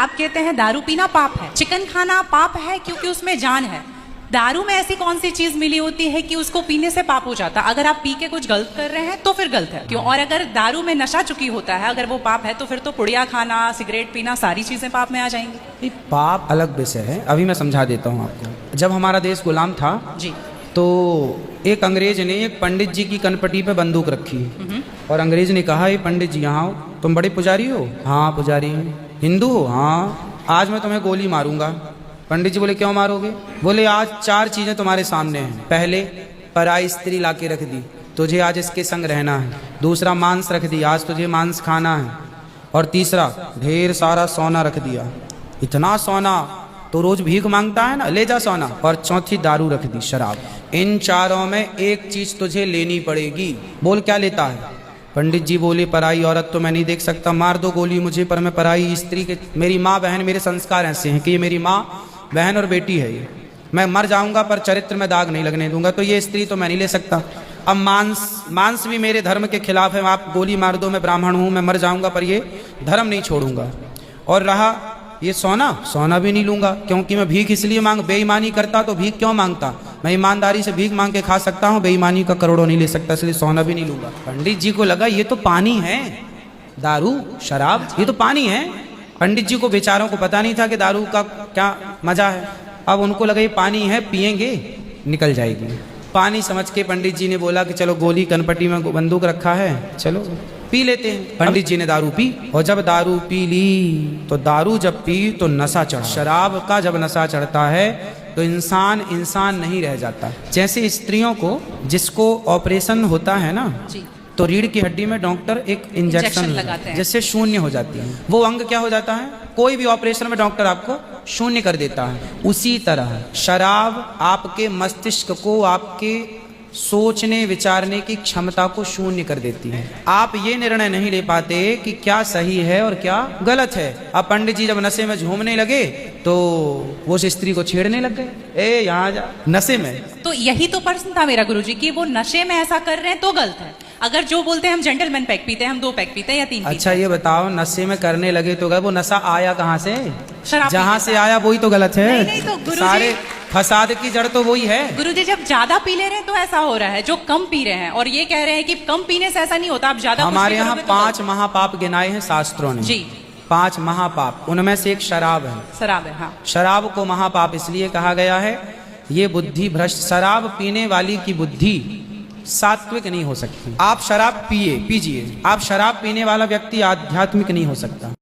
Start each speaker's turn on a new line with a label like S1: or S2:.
S1: आप कहते हैं दारू पीना पाप है, चिकन खाना पाप है क्योंकि उसमें जान है। दारू में ऐसी कौन सी चीज मिली होती है कि उसको पीने से पाप हो जाता? अगर आप पी के कुछ गलत कर रहे हैं तो फिर गलत है क्यों? और अगर दारू में नशा चुकी होता है, अगर वो पाप है, तो फिर तो पुड़िया खाना, सिगरेट पीना, सारी चीजें पाप में आ जाएंगी।
S2: पाप अलग विषय है, अभी मैं समझा देता हूँ आपको। जब हमारा देश गुलाम था
S1: जी,
S2: तो एक अंग्रेज ने एक पंडित जी की कनपटी पे बंदूक रखी और अंग्रेज ने कहा, ये पंडित जी यहाँ आओ, तुम बड़े पुजारी हो? हाँ पुजारी हैं। हिंदू हो? हाँ। आज मैं तुम्हें गोली मारूंगा। पंडित जी बोले, क्यों मारोगे? बोले, आज 4 चीजें तुम्हारे सामने हैं। पहले, पराई स्त्री लाके रख दी, तुझे आज इसके संग रहना है। दूसरा, मांस रख दी, आज तुझे मांस खाना है। और तीसरा, ढेर सारा सोना रख दिया। इतना सोना तो रोज भीख मांगता है ना, ले जा सोना। और चौथी, दारू रख दी, शराब। इन चारों में एक चीज तुझे लेनी पड़ेगी। बोल, क्या लेता है? पंडित जी बोले, पराई औरत तो मैं नहीं देख सकता, मार दो गोली मुझे, पर मैं पराई स्त्री के, मेरी माँ बहन, मेरे संस्कार ऐसे हैं कि ये मेरी माँ बहन और बेटी है, ये मैं मर जाऊंगा पर चरित्र में दाग नहीं लगने दूंगा, तो ये स्त्री तो मैं नहीं ले सकता। अब मांस भी मेरे धर्म के खिलाफ है, आप गोली मार दो, मैं ब्राह्मण हूँ, मैं मर जाऊंगा पर ये धर्म नहीं छोड़ूंगा। और रहा ये सोना भी नहीं लूंगा, क्योंकि मैं भीख इसलिए बेईमानी करता तो भीख क्यों मांगता? मैं ईमानदारी से भीख मांग के खा सकता हूँ, बेईमानी का करोड़ों नहीं ले सकता, इसलिए सोना भी नहीं लूंगा। पंडित जी को लगा ये तो पानी है, दारू शराब ये तो पानी है। पंडित जी को बेचारों को पता नहीं था कि दारू का क्या मजा है। अब उनको लगा ये पानी है, पिएंगे निकल जाएगी। पानी समझ के पंडित जी ने बोला कि चलो, गोली कनपटी में बंदूक रखा है, चलो पी लेते हैं। पंडित जी ने दारू पी, और जब दारू पी ली तो दारू जब पी तो नशा चढ़ा। शराब का जब नशा चढ़ता है तो इंसान नहीं रह जाता। जैसे स्त्रियों को, जिसको ऑपरेशन होता है ना, तो रीढ़ की हड्डी में डॉक्टर एक इंजेक्शन लगाते हैं, जिससे शून्य हो जाती है। वो अंग क्या हो जाता है? कोई भी ऑपरेशन में डॉक्टर आपको शून्य कर देता है। उसी तरह शराब आपके मस्तिष्क को, आपके सोचने विचारने की क्षमता को शून्य कर देती है। आप ये निर्णय नहीं ले पाते कि क्या सही है और क्या गलत है। अब पंडित जी जब नशे में झूमने लगे तो वो उस स्त्री को छेड़ने लग गए, ए यहाँ जा, नशे में।
S1: तो यही तो प्रश्न था मेरा गुरुजी कि वो नशे में ऐसा कर रहे हैं तो गलत है। अगर जो बोलते हैं हम जेंटलमैन पैक पीते हैं, हम 2 पैक पीते हैं या 3
S2: अच्छा ये बताओ, नशे में करने लगे तो वो नशा आया कहाँ से?
S1: शराब
S2: जहाँ से आया वही तो गलत है।
S1: नहीं तो गुरुजी,
S2: सारे फसाद की जड़ तो वही है।
S1: गुरुजी जब ज्यादा पी ले रहे हैं तो ऐसा हो रहा है, जो कम पी रहे हैं और ये कह रहे हैं कि कम पीने से ऐसा नहीं होता, आप ज्यादा।
S2: हमारे यहाँ 5 महापाप गिनाए हैं शास्त्रों ने।
S1: जी,
S2: 5 महापाप, उनमें से एक शराब है।
S1: शराब है, हाँ।
S2: शराब को महापाप इसलिए कहा गया है, ये बुद्धि भ्रष्ट, शराब पीने वाली की बुद्धि सात्विक नहीं हो सकती। आप शराब पीजिए, आप शराब पीने वाला व्यक्ति आध्यात्मिक नहीं हो सकता।